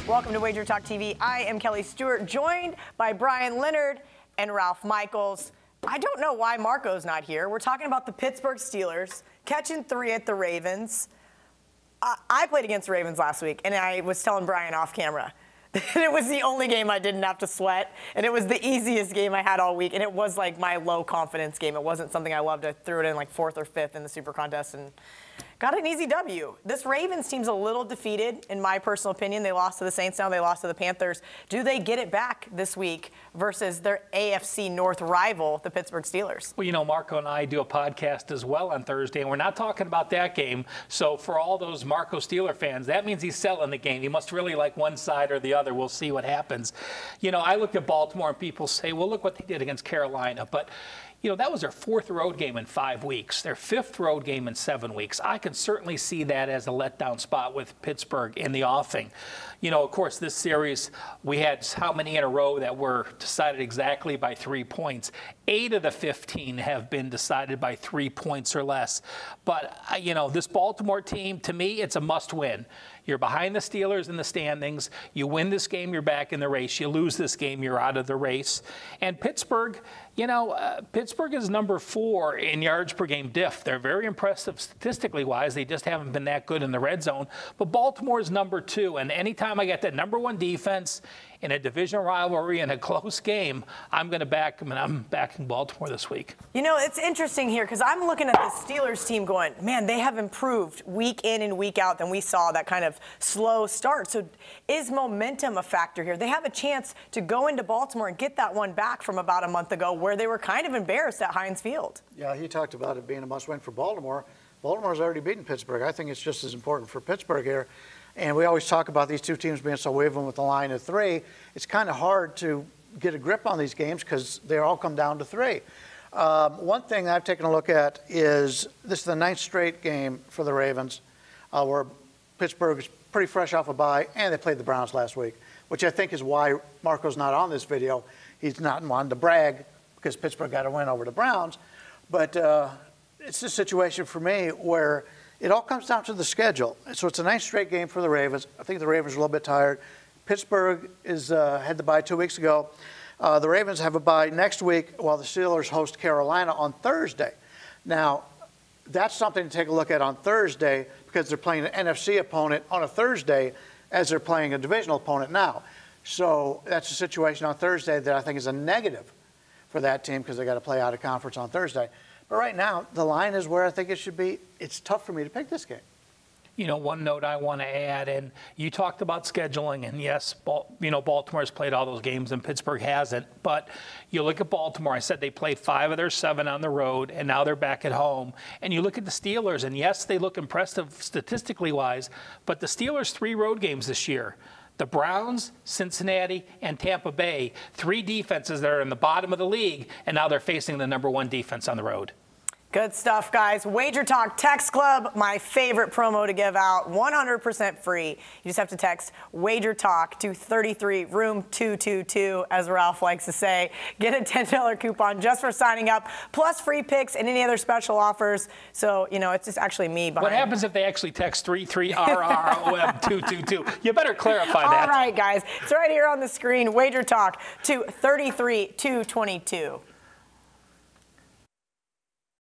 Welcome to WagerTalk TV. I am Kelly Stewart, joined by Brian Leonard and Ralph Michaels. I don't know why Marco's not here. We're talking about the Pittsburgh Steelers catching 3 at the Ravens. I played against the Ravens last week, and I was telling Brian off camera that it was the only game I didn't have to sweat, and it was the easiest game I had all week, and it was like my low confidence game. It wasn't something I loved. I threw it in like 4th or 5th in the Super Contest and got an easy W. This Ravens team's a little defeated, in my personal opinion. They lost to the Saints now. They lost to the Panthers. Do they get it back this week versus their AFC North rival, the Pittsburgh Steelers? Well, you know, Marco and I do a podcast as well on Thursday, and we're not talking about that game. So for all those Marco Steeler fans, that means he's selling the game. He must really like one side or the other. We'll see what happens. You know, I look at Baltimore and people say, well, look what they did against Carolina. But you know, that was their 4th road game in 5 weeks, their 5th road game in 7 weeks. I can certainly see that as a letdown spot with Pittsburgh in the offing. You know, of course, this series, we had how many in a row that were decided exactly by 3 points? 8 of the 15 have been decided by 3 points or less. But, you know, this Baltimore team, to me, it's a must-win. You're behind the Steelers in the standings. You win this game, you're back in the race. You lose this game, you're out of the race. And Pittsburgh, you know, Pittsburgh is number 4 in yards per game diff. They're very impressive statistically wise. They just haven't been that good in the red zone. But Baltimore is number 2. And anytime I get that number 1 defense in a divisional rivalry in a close game, I'm going to back them, and I'm backing Baltimore this week. You know, it's interesting here because I'm looking at the Steelers team going, man, they have improved week in and week out than we saw that kind of slow start. So is momentum a factor here? They have a chance to go into Baltimore and get that one back from about a month ago where they were kind of embarrassed at Heinz Field. Yeah, he talked about it being a must-win for Baltimore. Baltimore's already beaten Pittsburgh. I think it's just as important for Pittsburgh here. And we always talk about these two teams being so wavering with the line of 3. It's kind of hard to get a grip on these games because they all come down to 3. One thing I've taken a look at is this is the 9th straight game for the Ravens where Pittsburgh is pretty fresh off a bye, and they played the Browns last week, which I think is why Marco's not on this video. He's not wanting to brag because Pittsburgh got a win over the Browns. But it's a situation for me where it all comes down to the schedule. So it's a 9th straight game for the Ravens. I think the Ravens are a little bit tired. Pittsburgh had the bye 2 weeks ago. The Ravens have a bye next week while the Steelers host Carolina on Thursday. Now, that's something to take a look at on Thursday because they're playing an NFC opponent on a Thursday as they're playing a divisional opponent now. So that's a situation on Thursday that I think is a negative for that team because they got to play out of conference on Thursday. But right now, the line is where I think it should be. It's tough for me to pick this game. You know, one note I want to add, and you talked about scheduling, and yes, you know, Baltimore's played all those games and Pittsburgh hasn't. But you look at Baltimore, I said they played 5 of their 7 on the road, and now they're back at home. And you look at the Steelers, and yes, they look impressive statistically wise, but the Steelers' 3 road games this year, the Browns, Cincinnati, and Tampa Bay, 3 defenses that are in the bottom of the league, and now they're facing the number 1 defense on the road. Good stuff, guys. WagerTalk Text Club, my favorite promo to give out, 100% free. You just have to text WagerTalk to 33 room 222, as Ralph likes to say. Get a $10 coupon just for signing up, plus free picks and any other special offers. So, you know, it's just actually me behind. What happens if they actually text 33RROM222? You better clarify that. All right, guys. It's right here on the screen. WagerTalk to 33 222.